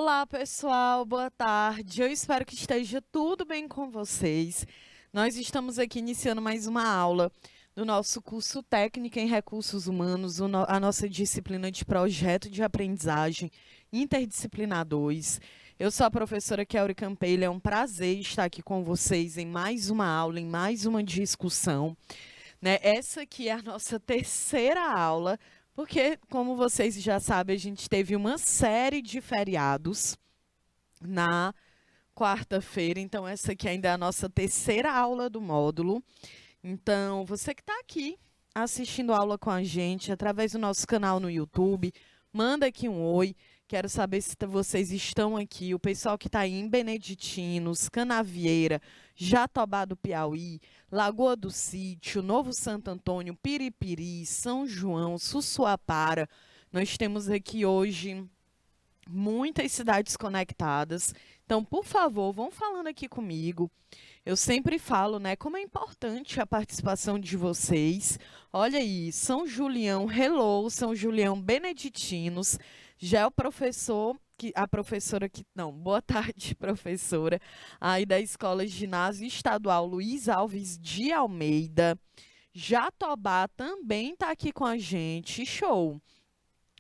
Olá, pessoal, boa tarde. Eu espero que esteja tudo bem com vocês. Nós estamos aqui iniciando mais uma aula do nosso curso Técnica em Recursos Humanos, a nossa disciplina de projeto de aprendizagem interdisciplinar 2. Eu sou a professora Kelly Campello, é um prazer estar aqui com vocês em mais uma aula, em mais uma discussão, né? Essa aqui é a nossa terceira aula, porque, como vocês já sabem, a gente teve uma série de feriados na quarta-feira, então essa aqui ainda é a nossa terceira aula do módulo. Então, você que está aqui assistindo a aula com a gente através do nosso canal no YouTube, manda aqui um oi. Quero saber se vocês estão aqui. O pessoal que está aí em Beneditinos, Canavieira, Jatobá do Piauí, Lagoa do Sítio, Novo Santo Antônio, Piripiri, São João, Sussuapara. Nós temos aqui hoje muitas cidades conectadas. Então, por favor, vão falando aqui comigo. Eu sempre falo, né, como é importante a participação de vocês. Olha aí, São Julião, hello, São Julião Beneditinos, já é o professor, a professora que, não, boa tarde, professora, aí da Escola Ginásio Estadual Luiz Alves de Almeida. Jatobá também está aqui com a gente, show!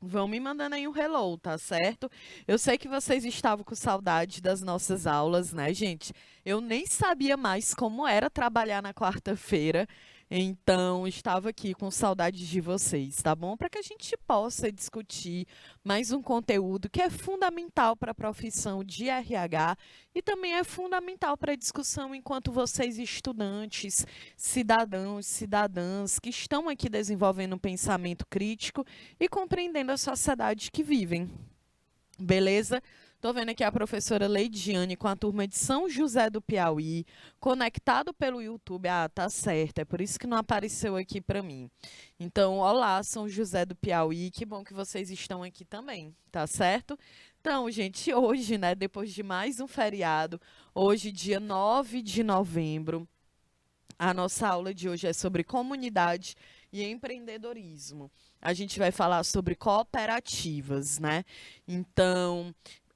Vão me mandando aí um hello, tá certo? Eu sei que vocês estavam com saudade das nossas aulas, né, gente? Eu nem sabia mais como era trabalhar na quarta-feira, então estava aqui com saudade de vocês, tá bom? Para que a gente possa discutir mais um conteúdo que é fundamental para a profissão de RH e também é fundamental para a discussão enquanto vocês estudantes, cidadãos, cidadãs que estão aqui desenvolvendo um pensamento crítico e compreendendo a sociedade que vivem. Beleza? Tô vendo aqui a professora Leidiane com a turma de São José do Piauí, conectado pelo YouTube. Ah, tá certo, é por isso que não apareceu aqui para mim. Então, olá, São José do Piauí, que bom que vocês estão aqui também, tá certo? Então, gente, hoje, né, depois de mais um feriado, hoje, dia 9 de novembro, a nossa aula de hoje é sobre comunidade e empreendedorismo. A gente vai falar sobre cooperativas, né? Então,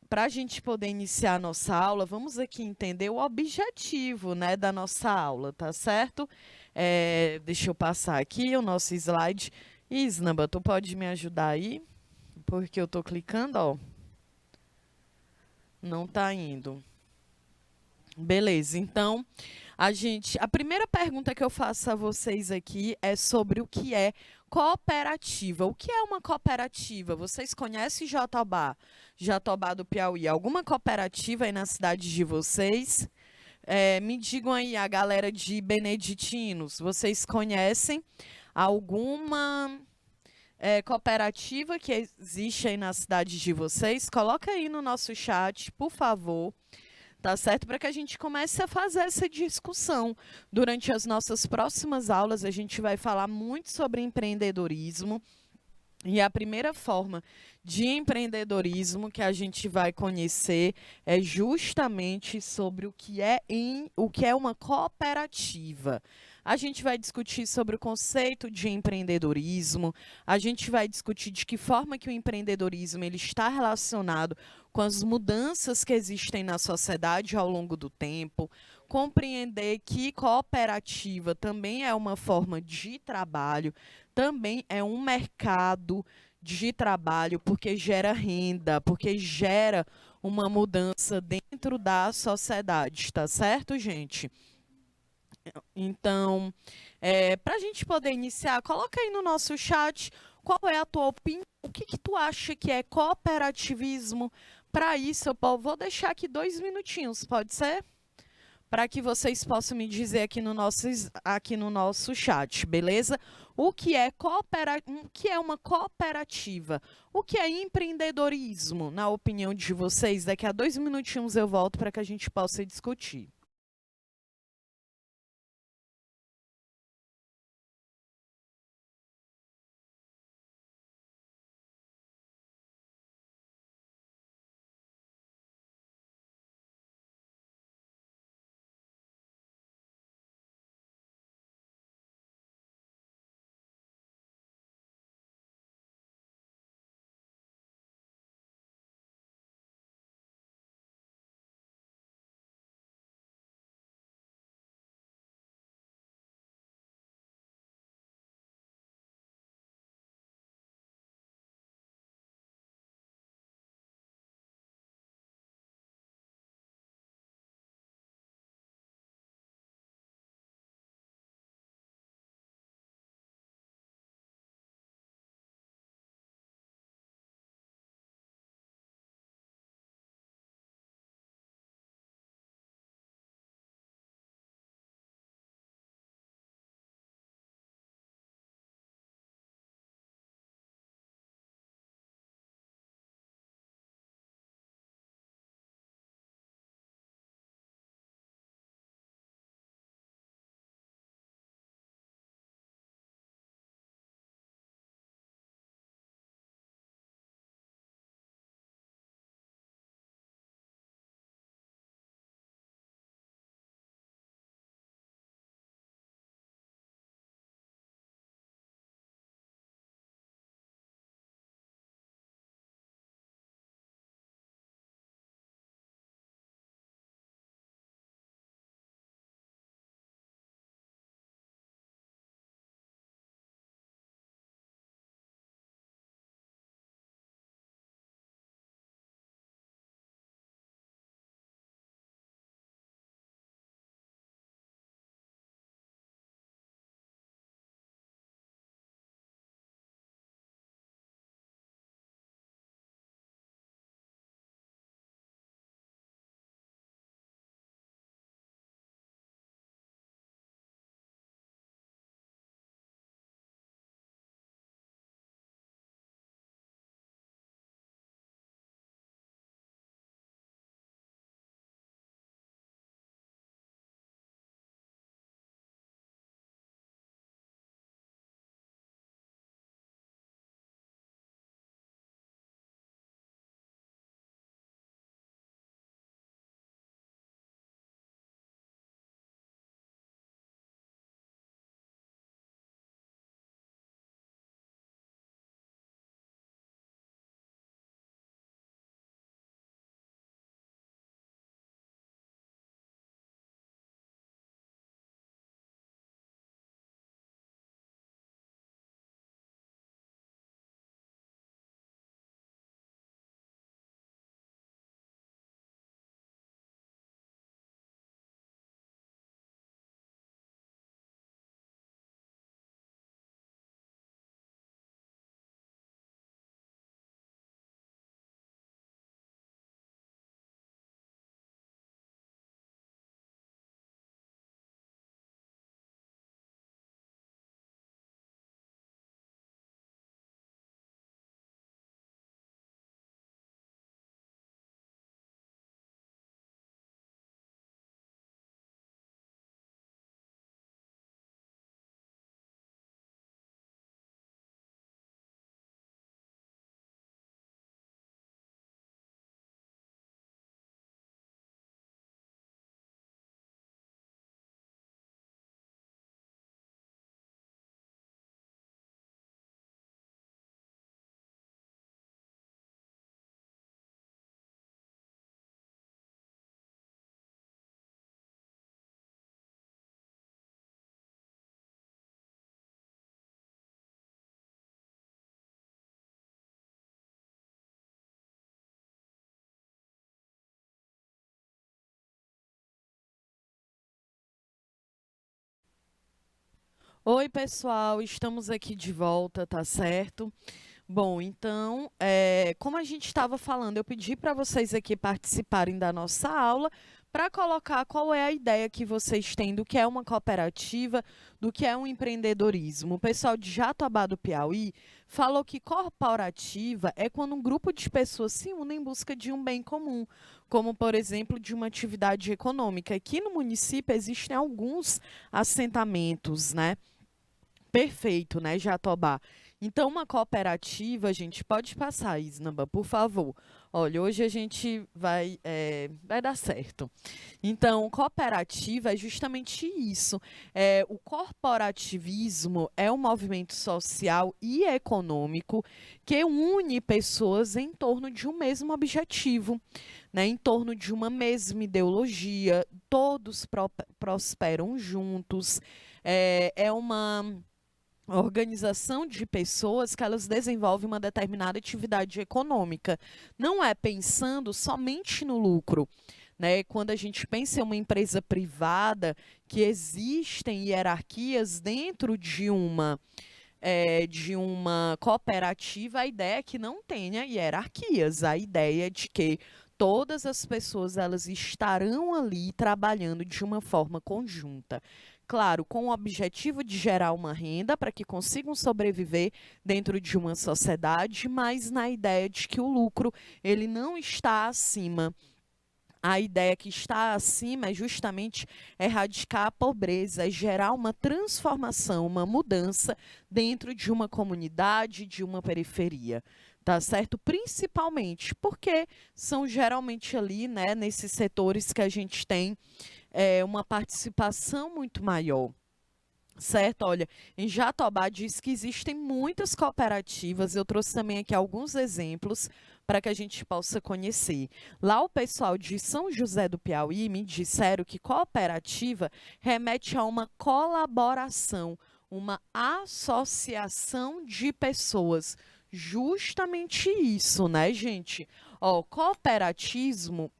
para a gente poder iniciar a nossa aula, vamos aqui entender o objetivo, né, da nossa aula, tá certo? Deixa eu passar aqui o nosso slide. Isnaba, tu pode me ajudar aí? Porque eu tô clicando, ó. Não tá indo. Beleza, então, a primeira pergunta que eu faço a vocês aqui é sobre o que é cooperativa. O que é uma cooperativa? Vocês conhecem Jatobá? Jatobá do Piauí? Alguma cooperativa aí na cidade de vocês? Me digam aí, a galera de Beneditinos, vocês conhecem alguma cooperativa que existe aí na cidade de vocês? Coloca aí no nosso chat, por favor. Tá certo? Para que a gente comece a fazer essa discussão. Durante as nossas próximas aulas, a gente vai falar muito sobre empreendedorismo. E a primeira forma de empreendedorismo que a gente vai conhecer é justamente sobre o que é uma cooperativa. A gente vai discutir sobre o conceito de empreendedorismo, a gente vai discutir de que forma que o empreendedorismo ele está relacionado com as mudanças que existem na sociedade ao longo do tempo, compreender que cooperativa também é uma forma de trabalho, também é um mercado de trabalho, porque gera renda, porque gera uma mudança dentro da sociedade, tá certo, gente? Então, para a gente poder iniciar, coloca aí no nosso chat qual é a tua opinião, o que que tu acha que é cooperativismo. Para isso, eu vou deixar aqui 2 minutinhos, pode ser? Para que vocês possam me dizer aqui no nosso chat, beleza? O que é uma cooperativa? O que é empreendedorismo, na opinião de vocês? Daqui a 2 minutinhos eu volto para que a gente possa discutir. Oi, pessoal, estamos aqui de volta, tá certo? Bom, então, como a gente estava falando, eu pedi para vocês aqui participarem da nossa aula para colocar qual é a ideia que vocês têm do que é uma cooperativa, do que é um empreendedorismo. O pessoal de Jatobá do Piauí falou que corporativa é quando um grupo de pessoas se unem em busca de um bem comum, como, por exemplo, de uma atividade econômica. Aqui no município existem alguns assentamentos, né? Perfeito, né, Jatobá? Então, uma cooperativa, a gente pode passar, Isnamba, por favor. Olha, hoje a gente vai dar certo. Então, cooperativa é justamente isso. O corporativismo é um movimento social e econômico que une pessoas em torno de um mesmo objetivo, né, em torno de uma mesma ideologia, todos prosperam juntos. É uma organização de pessoas que elas desenvolvem uma determinada atividade econômica. Não é pensando somente no lucro, né? Quando a gente pensa em uma empresa privada, que existem hierarquias dentro de uma cooperativa, a ideia é que não tenha hierarquias, a ideia é de que todas as pessoas elas estarão ali trabalhando de uma forma conjunta. Claro, com o objetivo de gerar uma renda para que consigam sobreviver dentro de uma sociedade, mas na ideia de que o lucro ele não está acima. A ideia que está acima é justamente erradicar a pobreza, é gerar uma transformação, uma mudança dentro de uma comunidade, de uma periferia, tá certo? Principalmente porque são geralmente ali, né, nesses setores que a gente tem uma participação muito maior. Certo, olha, em Jatobá diz que existem muitas cooperativas, eu trouxe também aqui alguns exemplos para que a gente possa conhecer. Lá o pessoal de São José do Piauí me disseram que cooperativa remete a uma colaboração, uma associação de pessoas. Justamente isso, né, gente? Ó, cooperativismo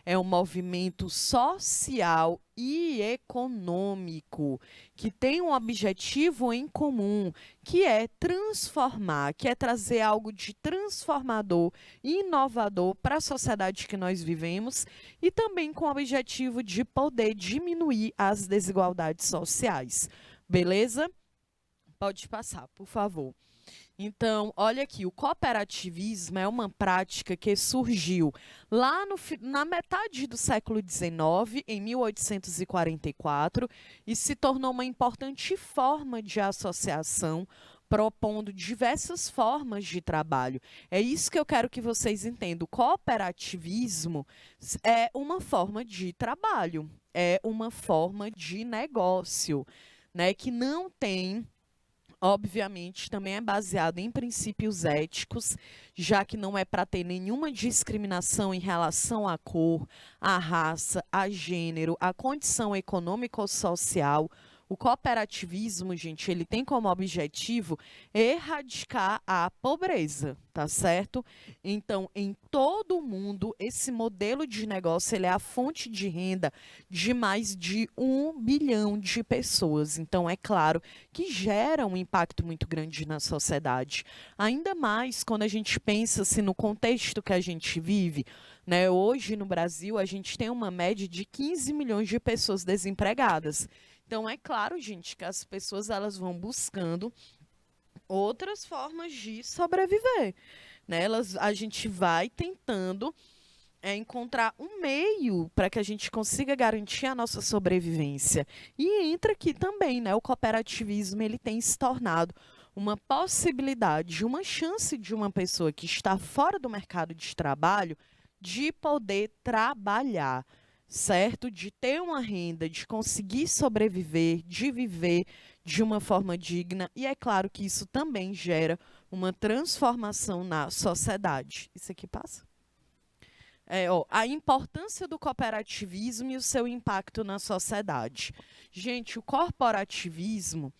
é um movimento social e econômico que tem um objetivo em comum, que é transformar, que é trazer algo de transformador e inovador para a sociedade que nós vivemos e também com o objetivo de poder diminuir as desigualdades sociais. Beleza? Pode passar, por favor. Então, olha aqui, o cooperativismo é uma prática que surgiu lá na metade do século XIX, em 1844, e se tornou uma importante forma de associação, propondo diversas formas de trabalho. É isso que eu quero que vocês entendam. O cooperativismo é uma forma de trabalho, é uma forma de negócio, né, que não tem. Obviamente, também é baseado em princípios éticos, já que não é para ter nenhuma discriminação em relação à cor, à raça, a gênero, à condição econômica ou social. O cooperativismo, gente, ele tem como objetivo erradicar a pobreza, tá certo? Então, em todo o mundo, esse modelo de negócio ele é a fonte de renda de mais de 1 bilhão de pessoas. Então, é claro que gera um impacto muito grande na sociedade. Ainda mais quando a gente pensa assim, no contexto que a gente vive, né? Hoje, no Brasil, a gente tem uma média de 15 milhões de pessoas desempregadas. Então, é claro, gente, que as pessoas elas vão buscando outras formas de sobreviver, né? A gente vai tentando encontrar um meio para que a gente consiga garantir a nossa sobrevivência. E entra aqui também, né? O cooperativismo ele tem se tornado uma possibilidade, uma chance de uma pessoa que está fora do mercado de trabalho de poder trabalhar, certo? De ter uma renda, de conseguir sobreviver, de viver de uma forma digna. E é claro que isso também gera uma transformação na sociedade. Isso aqui passa? A importância do cooperativismo e o seu impacto na sociedade. Gente, o corporativismo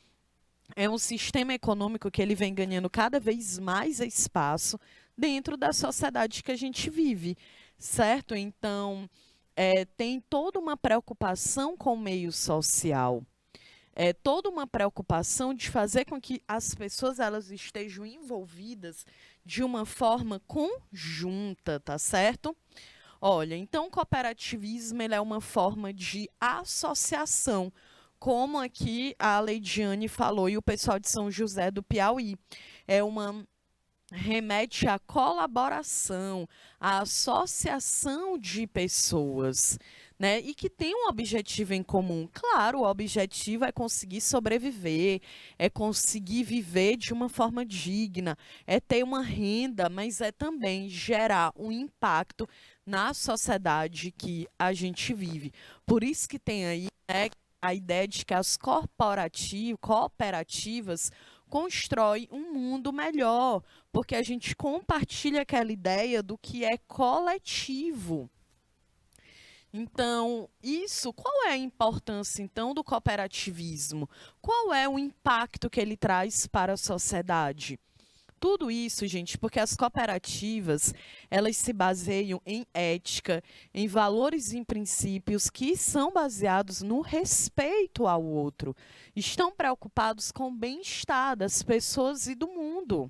é um sistema econômico que ele vem ganhando cada vez mais espaço dentro da sociedade que a gente vive, certo? Então, tem toda uma preocupação com o meio social. toda uma preocupação de fazer com que as pessoas elas estejam envolvidas de uma forma conjunta, tá certo? Olha, então o cooperativismo ele é uma forma de associação, como aqui a Leidiane falou e o pessoal de São José do Piauí. É uma remete à colaboração, à associação de pessoas, né? E que tem um objetivo em comum. Claro, o objetivo é conseguir sobreviver, é conseguir viver de uma forma digna, é ter uma renda, mas é também gerar um impacto na sociedade que a gente vive. Por isso que tem aí, né, a ideia de que as cooperativas constroem um mundo melhor, porque a gente compartilha aquela ideia do que é coletivo. Então, qual é a importância, então, do cooperativismo? Qual é o impacto que ele traz para a sociedade? Tudo isso, gente, porque as cooperativas, elas se baseiam em ética, em valores e em princípios que são baseados no respeito ao outro. Estão preocupados com o bem-estar das pessoas e do mundo.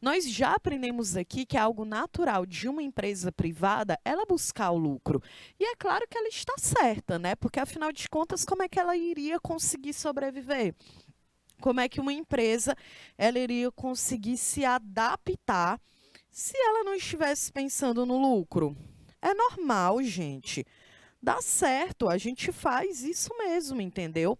Nós já aprendemos aqui que é algo natural de uma empresa privada ela buscar o lucro. E é claro que ela está certa, né? Porque afinal de contas, como é que ela iria conseguir sobreviver? Como é que uma empresa ela iria conseguir se adaptar se ela não estivesse pensando no lucro? É normal, gente. Dá certo, a gente faz isso mesmo, entendeu?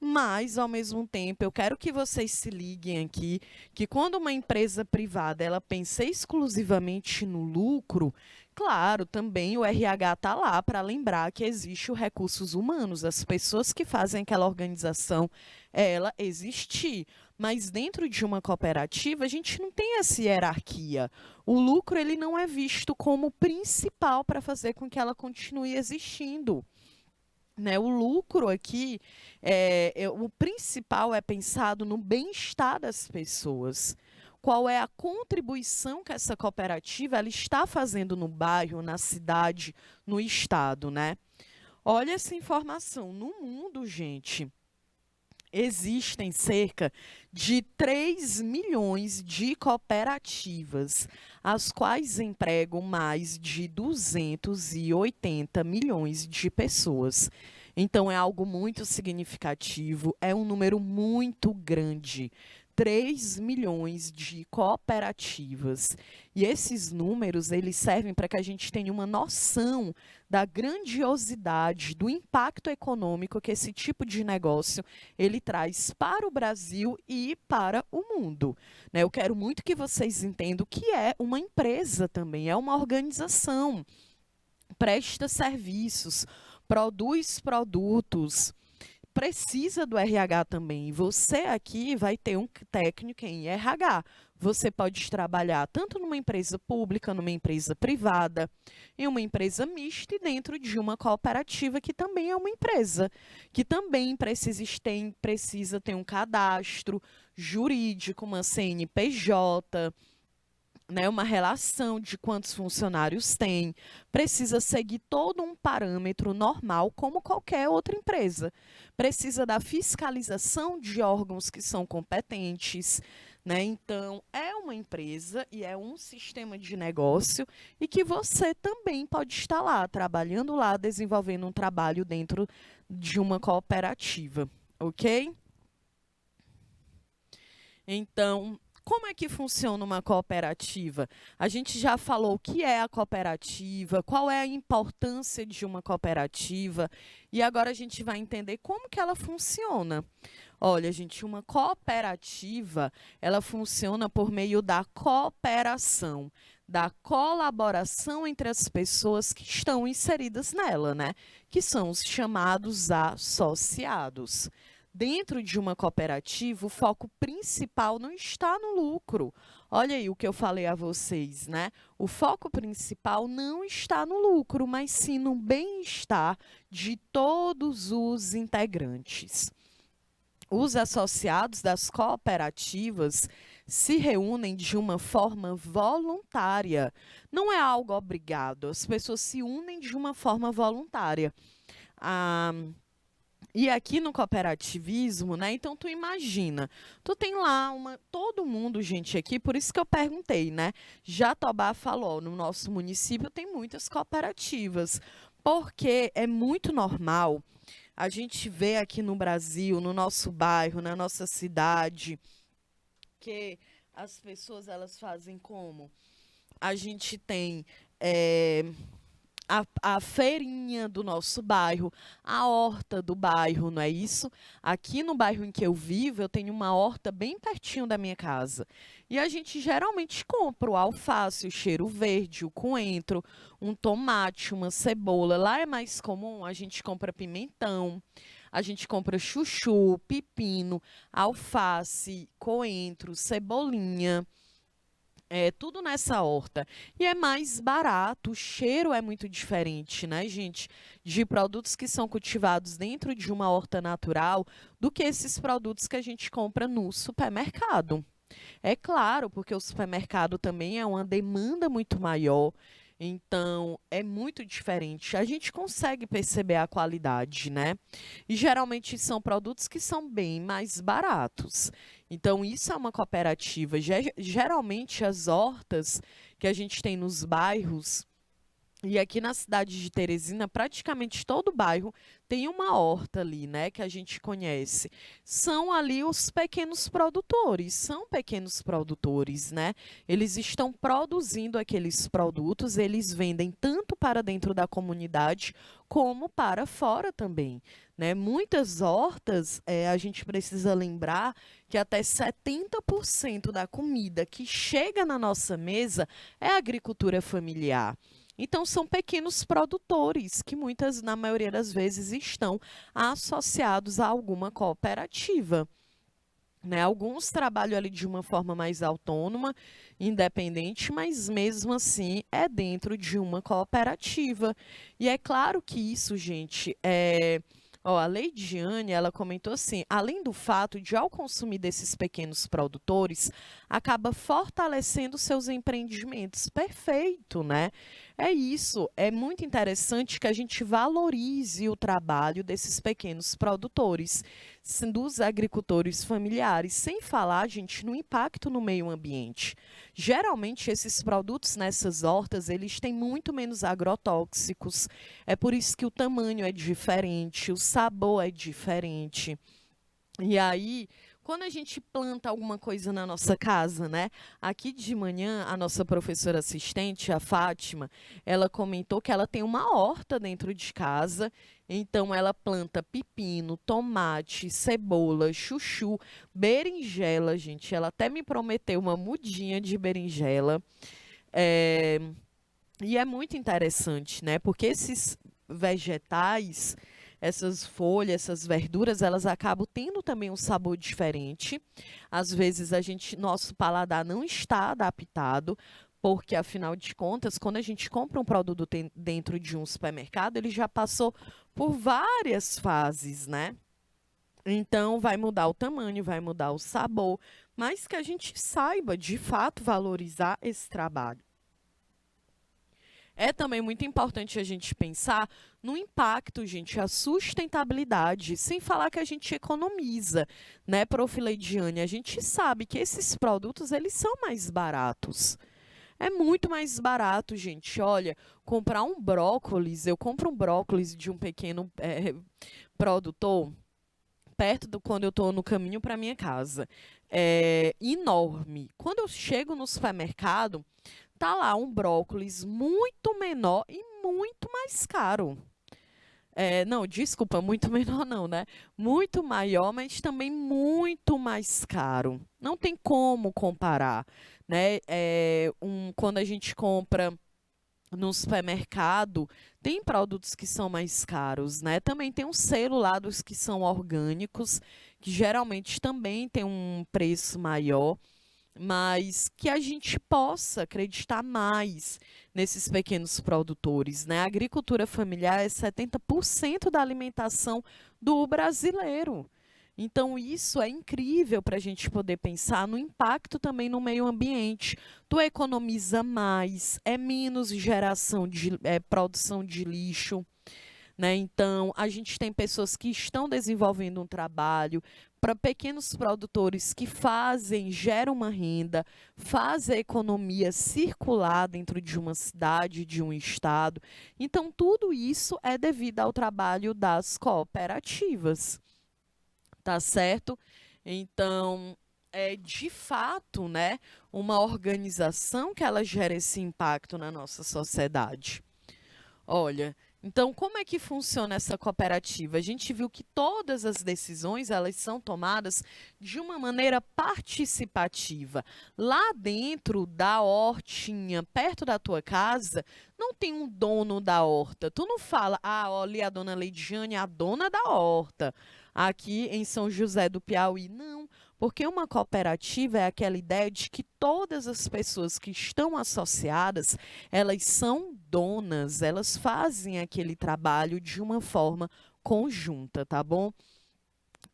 Mas, ao mesmo tempo, eu quero que vocês se liguem aqui que quando uma empresa privada ela pensa exclusivamente no lucro, claro, também o RH está lá para lembrar que existe os recursos humanos, as pessoas que fazem aquela organização ela existir. Mas dentro de uma cooperativa, a gente não tem essa hierarquia. O lucro ele não é visto como principal para fazer com que ela continue existindo. Né, o lucro aqui, o principal é pensado no bem-estar das pessoas. Qual é a contribuição que essa cooperativa ela está fazendo no bairro, na cidade, no estado, né? Olha essa informação. No mundo, gente, existem cerca de 3 milhões de cooperativas, as quais empregam mais de 280 milhões de pessoas. Então, é algo muito significativo, é um número muito grande. 3 milhões de cooperativas. E esses números, eles servem para que a gente tenha uma noção da grandiosidade, do impacto econômico que esse tipo de negócio ele traz para o Brasil e para o mundo. Né? Eu quero muito que vocês entendam que é uma empresa também, é uma organização, presta serviços, produz produtos, precisa do RH também. E você aqui vai ter um técnico em RH. Você pode trabalhar tanto numa empresa pública, numa empresa privada, em uma empresa mista e dentro de uma cooperativa que também é uma empresa, que também precisa ter um cadastro jurídico, uma CNPJ, né, uma relação de quantos funcionários tem, precisa seguir todo um parâmetro normal, como qualquer outra empresa. Precisa da fiscalização de órgãos que são competentes, né? Então, é uma empresa e é um sistema de negócio e que você também pode estar lá, trabalhando lá, desenvolvendo um trabalho dentro de uma cooperativa, ok? Então, como é que funciona uma cooperativa? A gente já falou o que é a cooperativa, qual é a importância de uma cooperativa, e agora a gente vai entender como que ela funciona. Olha, gente, uma cooperativa, ela funciona por meio da cooperação, da colaboração entre as pessoas que estão inseridas nela, né? Que são os chamados associados. Dentro de uma cooperativa, o foco principal não está no lucro. Olha aí o que eu falei a vocês, né? O foco principal não está no lucro, mas sim no bem-estar de todos os integrantes. Os associados das cooperativas se reúnem de uma forma voluntária. Não é algo obrigado, as pessoas se unem de uma forma voluntária. E aqui no cooperativismo, né? Então tu imagina, tu tem lá todo mundo, gente, aqui, por isso que eu perguntei, né? Jatobá falou, no nosso município tem muitas cooperativas, porque é muito normal a gente ver aqui no Brasil, no nosso bairro, na nossa cidade, que as pessoas elas fazem como? A gente tem a feirinha do nosso bairro, a horta do bairro, não é isso? Aqui no bairro em que eu vivo, eu tenho uma horta bem pertinho da minha casa. E a gente geralmente compra o alface, o cheiro verde, o coentro, um tomate, uma cebola. Lá é mais comum, a gente compra pimentão, a gente compra chuchu, pepino, alface, coentro, cebolinha. É tudo nessa horta. E é mais barato, o cheiro é muito diferente, né, gente? De produtos que são cultivados dentro de uma horta natural do que esses produtos que a gente compra no supermercado. É claro, porque o supermercado também é uma demanda muito maior, então é muito diferente. A gente consegue perceber a qualidade, né? E geralmente são produtos que são bem mais baratos. Então, isso é uma cooperativa. Geralmente, as hortas que a gente tem nos bairros e aqui na cidade de Teresina, praticamente todo bairro tem uma horta ali, né, que a gente conhece. São ali os pequenos produtores, são pequenos produtores, né? Eles estão produzindo aqueles produtos, eles vendem tanto para dentro da comunidade como para fora também, né? Muitas hortas, a gente precisa lembrar que até 70% da comida que chega na nossa mesa é agricultura familiar. Então, são pequenos produtores que na maioria das vezes, estão associados a alguma cooperativa. Né? Alguns trabalham ali de uma forma mais autônoma, independente, mas mesmo assim é dentro de uma cooperativa. E é claro que isso, gente, Ó, a Leidiane, ela comentou assim, além do fato de, ao consumir desses pequenos produtores, acaba fortalecendo seus empreendimentos. Perfeito, né? É isso, é muito interessante que a gente valorize o trabalho desses pequenos produtores, dos agricultores familiares, sem falar, gente, no impacto no meio ambiente. Geralmente, esses produtos nessas hortas, eles têm muito menos agrotóxicos, é por isso que o tamanho é diferente, o sabor é diferente. E aí, quando a gente planta alguma coisa na nossa casa, né? Aqui de manhã, a nossa professora assistente, a Fátima, ela comentou que ela tem uma horta dentro de casa, então ela planta pepino, tomate, cebola, chuchu, berinjela, gente. Ela até me prometeu uma mudinha de berinjela. É, e é muito interessante, né? Porque esses vegetais, essas folhas, essas verduras, elas acabam tendo também um sabor diferente. Às vezes nosso paladar não está adaptado, porque afinal de contas, quando a gente compra um produto dentro de um supermercado, ele já passou por várias fases, né? Então vai mudar o tamanho, vai mudar o sabor, mas que a gente saiba de fato valorizar esse trabalho. É também muito importante a gente pensar no impacto, gente, a sustentabilidade, sem falar que a gente economiza, né, Prof. Leidiane? A gente sabe que esses produtos, eles são mais baratos. É muito mais barato, gente. Olha, comprar um brócolis, eu compro um brócolis de um pequeno produtor, quando eu estou no caminho para minha casa. É enorme. Quando eu chego no supermercado, tá lá um brócolis muito menor e muito mais caro. Não, desculpa, muito menor não, né? Muito maior, mas também muito mais caro. Não tem como comparar, né? Quando a gente compra no supermercado, tem produtos que são mais caros, né? Também tem um selo lá dos que são orgânicos, que geralmente também tem um preço maior, mas que a gente possa acreditar mais nesses pequenos produtores, né? A agricultura familiar é 70% da alimentação do brasileiro. Então, isso é incrível para a gente poder pensar no impacto também no meio ambiente. Tu economiza mais, é menos geração de produção de lixo, né? Então, a gente tem pessoas que estão desenvolvendo um trabalho para pequenos produtores que geram uma renda, fazem a economia circular dentro de uma cidade, de um estado. Então, tudo isso é devido ao trabalho das cooperativas, tá certo? Então, é de fato, né, uma organização que ela gera esse impacto na nossa sociedade. Olha, então como é que funciona essa cooperativa? A gente viu que todas as decisões, elas são tomadas de uma maneira participativa. Lá dentro da hortinha, perto da tua casa, não tem um dono da horta. Tu não fala, olha, a dona Leidiane é a dona da horta, aqui em São José do Piauí. Não, porque uma cooperativa é aquela ideia de que todas as pessoas que estão associadas, elas são donas, elas fazem aquele trabalho de uma forma conjunta, tá bom?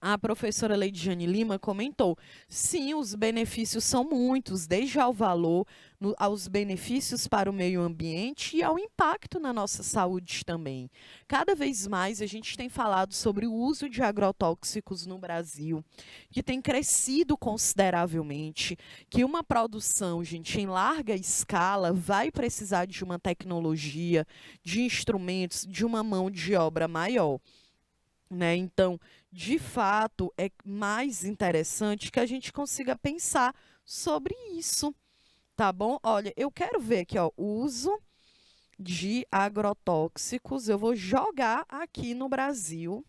A professora Leidiane Lima comentou, sim, os benefícios são muitos, desde ao valor, aos benefícios para o meio ambiente e ao impacto na nossa saúde também. Cada vez mais a gente tem falado sobre o uso de agrotóxicos no Brasil, que tem crescido consideravelmente, que uma produção, gente, em larga escala vai precisar de uma tecnologia, de instrumentos, de uma mão de obra maior, né? Então, de fato, é mais interessante que a gente consiga pensar sobre isso, tá bom? Olha, eu quero ver aqui, ó, o uso de agrotóxicos. Eu vou jogar aqui no Brasil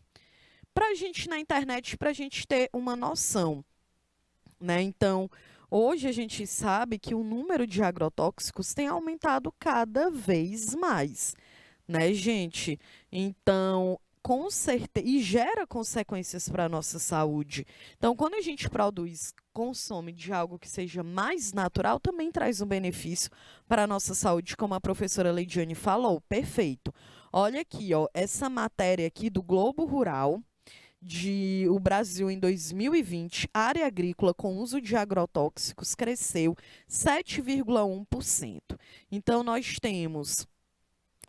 para a gente na internet, para a gente ter uma noção, né? Então, hoje a gente sabe que o número de agrotóxicos tem aumentado cada vez mais, né, gente? Então, com certeza, e gera consequências para a nossa saúde. Então, quando a gente produz, consome de algo que seja mais natural, também traz um benefício para a nossa saúde, como a professora Leidiane falou. Perfeito. Olha aqui, ó, essa matéria aqui do Globo Rural, de o Brasil em 2020, área agrícola com uso de agrotóxicos cresceu 7,1%. Então, nós temos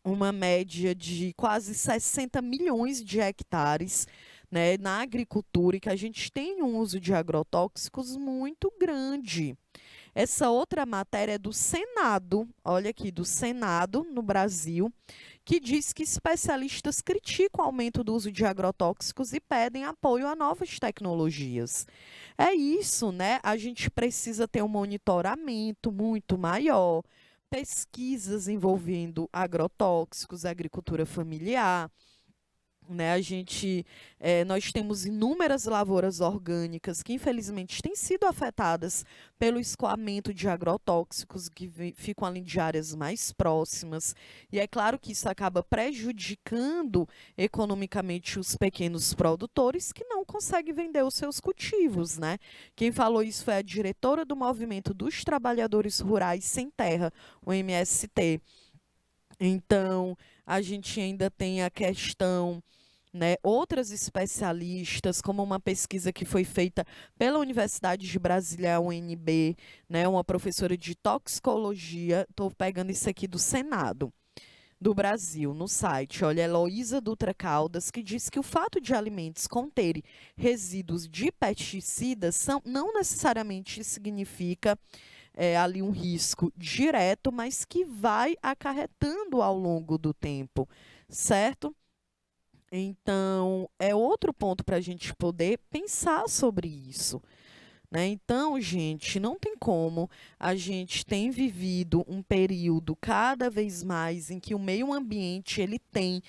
uma média de quase 60 milhões de hectares, né, na agricultura, e que a gente tem um uso de agrotóxicos muito grande. Essa outra matéria é do Senado, olha aqui, do Senado no Brasil, que diz que especialistas criticam o aumento do uso de agrotóxicos e pedem apoio a novas tecnologias. É isso, né? A gente precisa ter um monitoramento muito maior, pesquisas envolvendo agrotóxicos, agricultura familiar, né? Nós temos inúmeras lavouras orgânicas que infelizmente têm sido afetadas pelo escoamento de agrotóxicos que ficam ali de áreas mais próximas, e é claro que isso acaba prejudicando economicamente os pequenos produtores que não conseguem vender os seus cultivos, né? Quem falou isso foi a diretora do Movimento dos Trabalhadores Rurais Sem Terra, o MST. Então, a gente ainda tem a questão, né, outras especialistas, como uma pesquisa que foi feita pela Universidade de Brasília, a UNB, né, uma professora de toxicologia, estou pegando isso aqui do Senado do Brasil, no site, olha, Heloísa Dutra Caldas, que diz que o fato de alimentos conterem resíduos de pesticidas não necessariamente significa ali um risco direto, mas que vai acarretando ao longo do tempo, certo? Então, é outro ponto para a gente poder pensar sobre isso, né? Então, gente, não tem como. A gente tem vivido um período cada vez mais em que o meio ambiente ele tem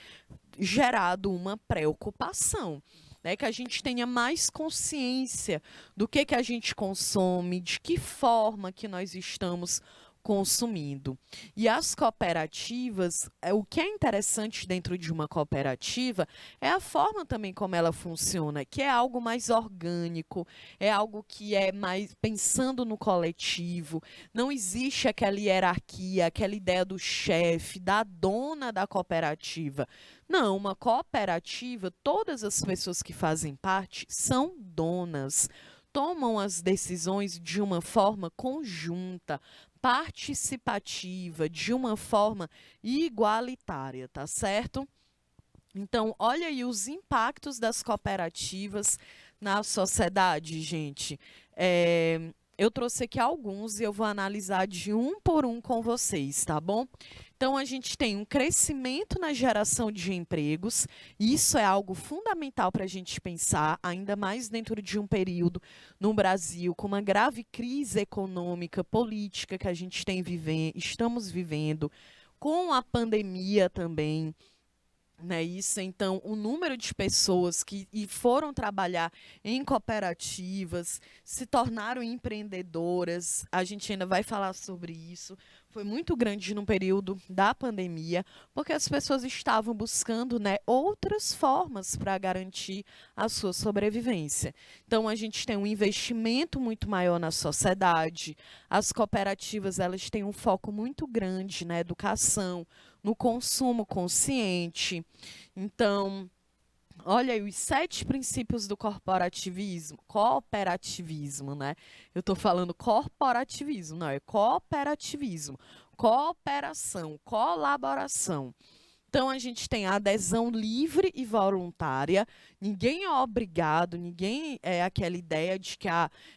gerado uma preocupação, né? Que a gente tenha mais consciência do que a gente consome, de que forma que nós estamos consumindo. E as cooperativas, o que é interessante dentro de uma cooperativa é a forma também como ela funciona, que é algo mais orgânico, é algo que é mais pensando no coletivo, não existe aquela hierarquia, aquela ideia do chefe, da dona da cooperativa. Não, uma cooperativa, todas as pessoas que fazem parte são donas, tomam as decisões de uma forma conjunta, participativa, de uma forma igualitária, tá certo? Então, olha aí os impactos das cooperativas na sociedade, gente. Eu trouxe aqui alguns e eu vou analisar de um por um com vocês, tá bom? Então, a gente tem um crescimento na geração de empregos, e isso é algo fundamental para a gente pensar, ainda mais dentro de um período no Brasil com uma grave crise econômica, política que a gente estamos vivendo, com a pandemia também. Né, isso, então, o número de pessoas que foram trabalhar em cooperativas, se tornaram empreendedoras, a gente ainda vai falar sobre isso, foi muito grande no período da pandemia, porque as pessoas estavam buscando, né, outras formas para garantir a sua sobrevivência. Então, a gente tem um investimento muito maior na sociedade, as cooperativas elas têm um foco muito grande na educação, no consumo consciente. Então, olha aí os 7 princípios do cooperativismo, né? Eu estou falando corporativismo, não, é cooperativismo, cooperação, colaboração. Então, a gente tem a adesão livre e voluntária, ninguém é obrigado, ninguém é aquela ideia de que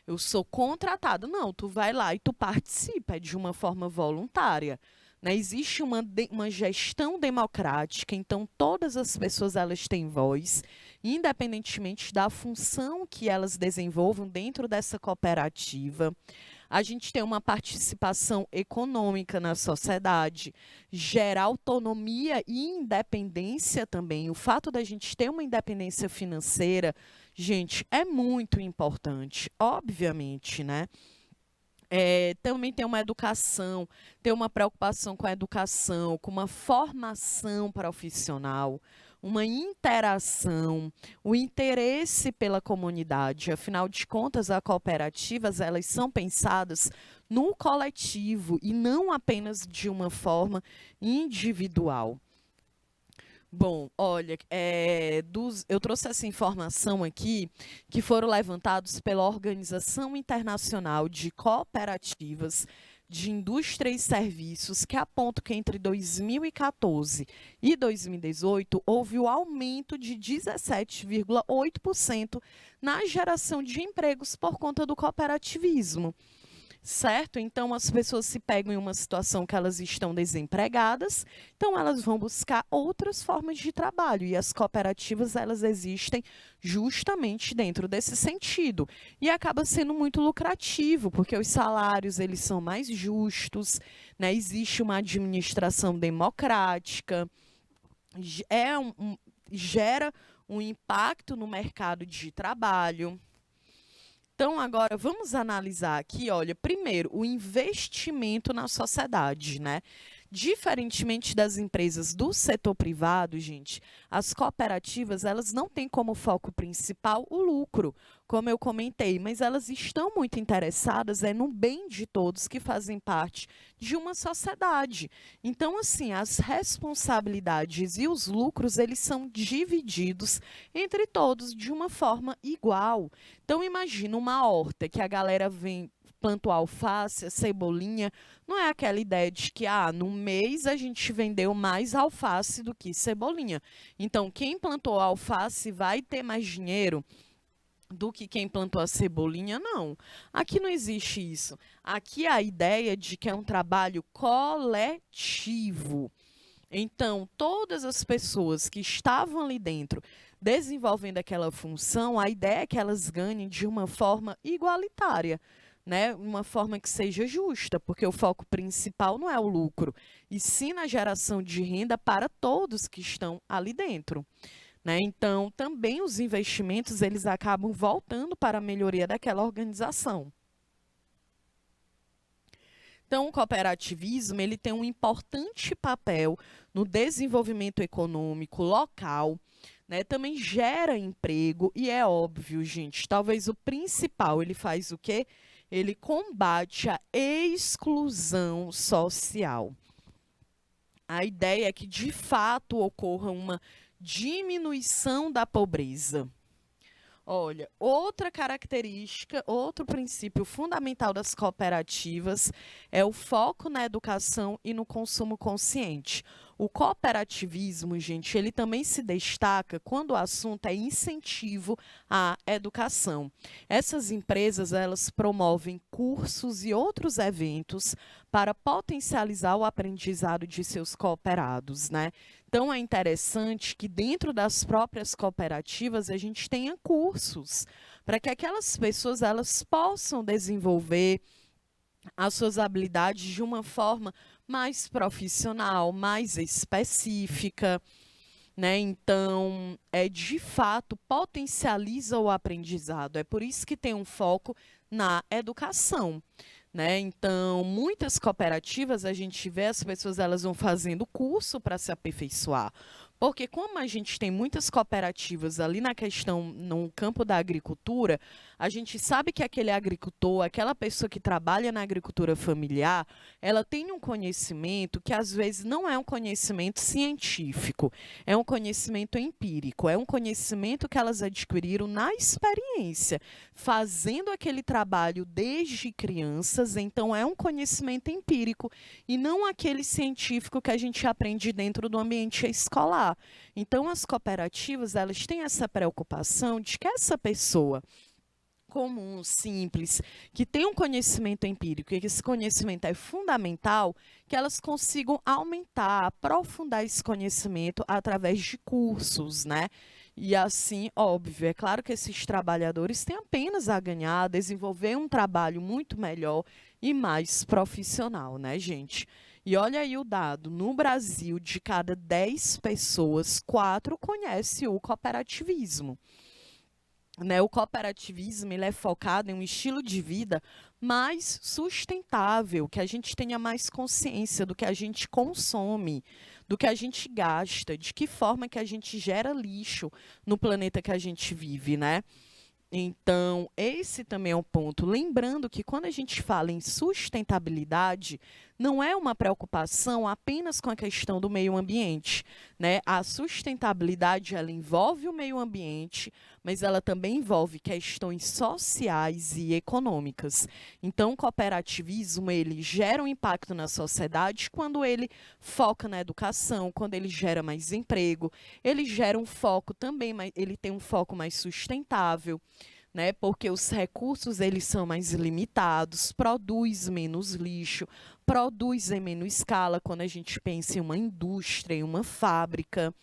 eu sou contratado. Não, tu vai lá e tu participa, é de uma forma voluntária. Né? Existe uma gestão democrática, então todas as pessoas elas têm voz, independentemente da função que elas desenvolvam dentro dessa cooperativa. A gente tem uma participação econômica na sociedade, gera autonomia e independência também. O fato da gente ter uma independência financeira, gente, é muito importante, obviamente, né? Também tem uma educação, tem uma preocupação com a educação, com uma formação profissional, uma interação, o interesse pela comunidade. Afinal de contas, as cooperativas elas são pensadas no coletivo e não apenas de uma forma individual. Bom, olha, eu trouxe essa informação aqui, que foram levantados pela Organização Internacional de Cooperativas de Indústria e Serviços, que aponta que entre 2014 e 2018 houve o aumento de 17,8% na geração de empregos por conta do cooperativismo. Certo? Então, as pessoas se pegam em uma situação que elas estão desempregadas, então elas vão buscar outras formas de trabalho, e as cooperativas, elas existem justamente dentro desse sentido. E acaba sendo muito lucrativo, porque os salários, eles são mais justos, né? Existe uma administração democrática, gera um impacto no mercado de trabalho. Então, agora, vamos analisar aqui, olha, primeiro, o investimento na sociedade, né? Diferentemente das empresas do setor privado, gente, as cooperativas, elas não têm como foco principal o lucro, como eu comentei, mas elas estão muito interessadas no bem de todos que fazem parte de uma sociedade. Então, assim, as responsabilidades e os lucros, eles são divididos entre todos de uma forma igual. Então, imagina uma horta que a galera vem plantou alface, cebolinha, não é aquela ideia de que no mês a gente vendeu mais alface do que cebolinha. Então, quem plantou alface vai ter mais dinheiro do que quem plantou a cebolinha? Não. Aqui não existe isso. Aqui a ideia de que é um trabalho coletivo. Então, todas as pessoas que estavam ali dentro desenvolvendo aquela função, a ideia é que elas ganhem de uma forma igualitária. Né, uma forma que seja justa, porque o foco principal não é o lucro, e sim na geração de renda para todos que estão ali dentro. Né? Então, também os investimentos eles acabam voltando para a melhoria daquela organização. Então, o cooperativismo ele tem um importante papel no desenvolvimento econômico local, né? Também gera emprego e é óbvio, gente, talvez o principal, ele faz o quê? Ele combate a exclusão social. A ideia é que, de fato, ocorra uma diminuição da pobreza. Olha, outra característica, outro princípio fundamental das cooperativas é o foco na educação e no consumo consciente. O cooperativismo, gente, ele também se destaca quando o assunto é incentivo à educação. Essas empresas, elas promovem cursos e outros eventos para potencializar o aprendizado de seus cooperados, né? Então, é interessante que dentro das próprias cooperativas a gente tenha cursos para que aquelas pessoas elas possam desenvolver as suas habilidades de uma forma mais profissional, mais específica, né? Então, de fato, potencializa o aprendizado. É por isso que tem um foco na educação. Né? Então, muitas cooperativas, a gente vê as pessoas elas vão fazendo curso para se aperfeiçoar. Porque como a gente tem muitas cooperativas ali na questão, no campo da agricultura, a gente sabe que aquele agricultor, aquela pessoa que trabalha na agricultura familiar, ela tem um conhecimento que às vezes não é um conhecimento científico, é um conhecimento empírico, é um conhecimento que elas adquiriram na experiência, fazendo aquele trabalho desde crianças, então é um conhecimento empírico e não aquele científico que a gente aprende dentro do ambiente escolar. Então, as cooperativas, elas têm essa preocupação de que essa pessoa comum, simples, que tem um conhecimento empírico e que esse conhecimento é fundamental, que elas consigam aumentar, aprofundar esse conhecimento através de cursos, né? E assim, óbvio, é claro que esses trabalhadores têm apenas a ganhar, a desenvolver um trabalho muito melhor e mais profissional, né, gente? E olha aí o dado, no Brasil, de cada 10 pessoas, 4 conhecem o cooperativismo. Né, o cooperativismo ele é focado em um estilo de vida mais sustentável, que a gente tenha mais consciência do que a gente consome, do que a gente gasta, de que forma que a gente gera lixo no planeta que a gente vive, né? Então, esse também é um ponto. Lembrando que quando a gente fala em sustentabilidade, não é uma preocupação apenas com a questão do meio ambiente, né? A sustentabilidade, ela envolve o meio ambiente, mas ela também envolve questões sociais e econômicas. Então, o cooperativismo, ele gera um impacto na sociedade quando ele foca na educação, quando ele gera mais emprego, ele gera um foco também, ele tem um foco mais sustentável, né? Porque os recursos eles são mais limitados, produz menos lixo, produz em menor escala quando a gente pensa em uma indústria, em uma fábrica.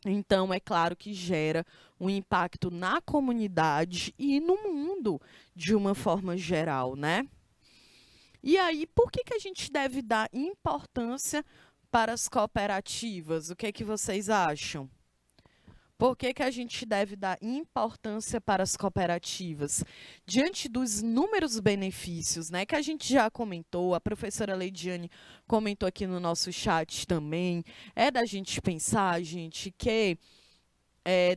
Então, é claro que gera um impacto na comunidade e no mundo de uma forma geral, né? E aí, por que que a gente deve dar importância para as cooperativas? O que é que vocês acham? Por que que a gente deve dar importância para as cooperativas? Diante dos inúmeros benefícios, né, que a gente já comentou, a professora Leidiane comentou aqui no nosso chat também, é da gente pensar, gente, que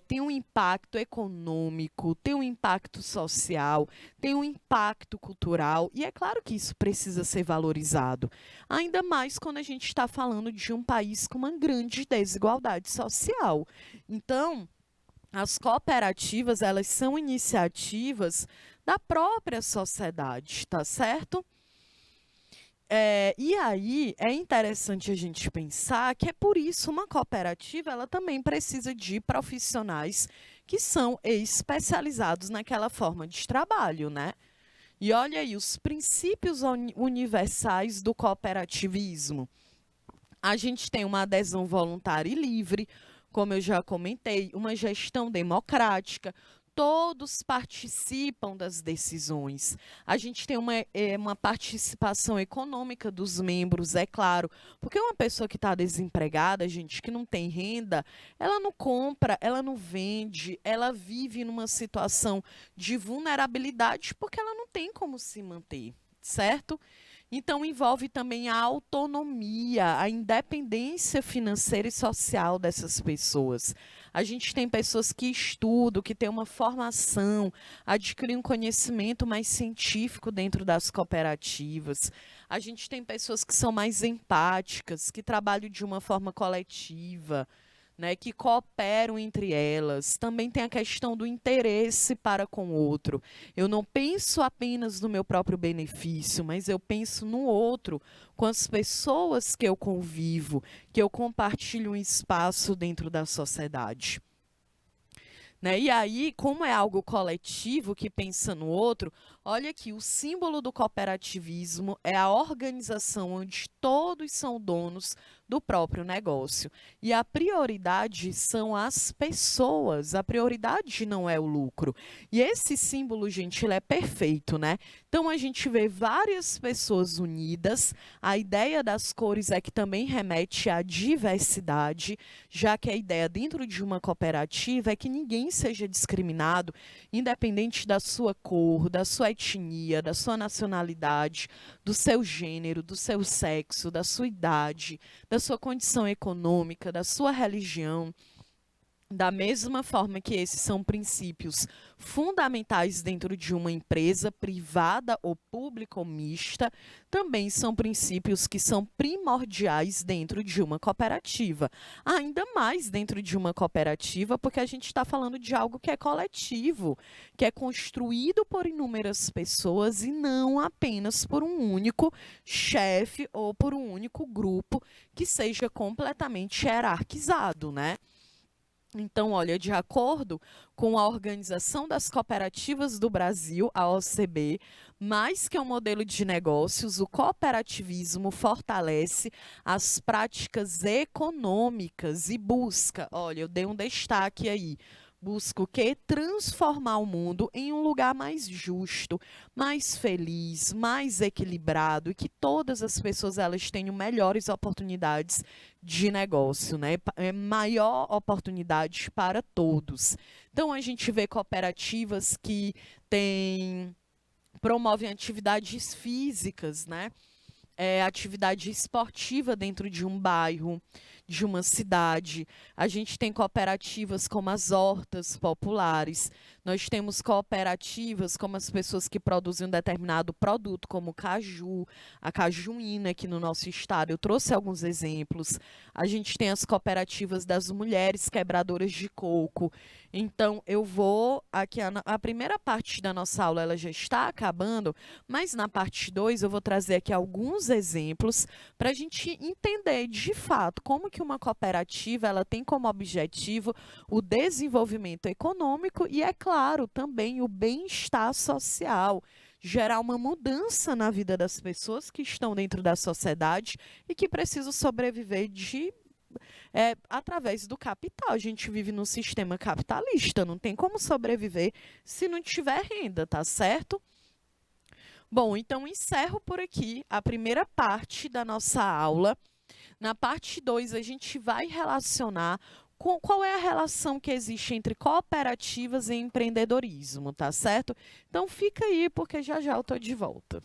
tem um impacto econômico, tem um impacto social, tem um impacto cultural, e é claro que isso precisa ser valorizado. Ainda mais quando a gente está falando de um país com uma grande desigualdade social. Então, as cooperativas, elas são iniciativas da própria sociedade, tá certo? E aí é interessante a gente pensar que é por isso uma cooperativa ela também precisa de profissionais que são especializados naquela forma de trabalho, né? E olha aí os princípios universais do cooperativismo. A gente tem uma adesão voluntária e livre, como eu já comentei, uma gestão democrática, todos participam das decisões. A gente tem uma participação econômica dos membros, é claro, porque uma pessoa que está desempregada, gente, que não tem renda, ela não compra, ela não vende, ela vive numa situação de vulnerabilidade porque ela não tem como se manter, certo? Então, envolve também a autonomia, a independência financeira e social dessas pessoas. A gente tem pessoas que estudam, que têm uma formação, adquirem um conhecimento mais científico dentro das cooperativas. A gente tem pessoas que são mais empáticas, que trabalham de uma forma coletiva, né, que cooperam entre elas. Também tem a questão do interesse para com o outro. Eu não penso apenas no meu próprio benefício, mas eu penso no outro, com as pessoas que eu convivo, que eu compartilho um espaço dentro da sociedade. Né? E aí, como é algo coletivo que pensa no outro, olha aqui, o símbolo do cooperativismo é a organização onde todos são donos do próprio negócio. E a prioridade são as pessoas, a prioridade não é o lucro. E esse símbolo, gente, ele é perfeito, né? Então a gente vê várias pessoas unidas, a ideia das cores é que também remete à diversidade, já que a ideia dentro de uma cooperativa é que ninguém seja discriminado, independente da sua cor, da sua etnia, da sua nacionalidade, do seu gênero, do seu sexo, da sua idade, da sua condição econômica, da sua religião. Da mesma forma que esses são princípios fundamentais dentro de uma empresa privada ou pública ou mista, também são princípios que são primordiais dentro de uma cooperativa. Ainda mais dentro de uma cooperativa, porque a gente está falando de algo que é coletivo, que é construído por inúmeras pessoas e não apenas por um único chefe ou por um único grupo que seja completamente hierarquizado, né? Então, olha, de acordo com a Organização das Cooperativas do Brasil, a OCB, mais que um modelo de negócios, o cooperativismo fortalece as práticas econômicas e busca, olha, eu dei um destaque aí, busca o quê? Transformar o mundo em um lugar mais justo, mais feliz, mais equilibrado e que todas as pessoas elas tenham melhores oportunidades de negócio, né? Maior oportunidade para todos. Então a gente vê cooperativas que promovem atividades físicas, né? Atividade esportiva dentro de um bairro, de uma cidade. A gente tem cooperativas como as hortas populares, nós temos cooperativas como as pessoas que produzem um determinado produto, como o caju, a cajuína aqui no nosso estado. Eu trouxe alguns exemplos. A gente tem as cooperativas das mulheres quebradoras de coco. Então, eu vou aqui, a primeira parte da nossa aula ela já está acabando, mas na parte 2 eu vou trazer aqui alguns exemplos para a gente entender de fato como que uma cooperativa ela tem como objetivo o desenvolvimento econômico e, é claro, também o bem-estar social, gerar uma mudança na vida das pessoas que estão dentro da sociedade e que precisam sobreviver através do capital. A gente vive num sistema capitalista, não tem como sobreviver se não tiver renda, tá certo? Bom, então encerro por aqui a primeira parte da nossa aula. Na parte 2, a gente vai relacionar qual é a relação que existe entre cooperativas e empreendedorismo, tá certo? Então fica aí, porque já já eu tô de volta.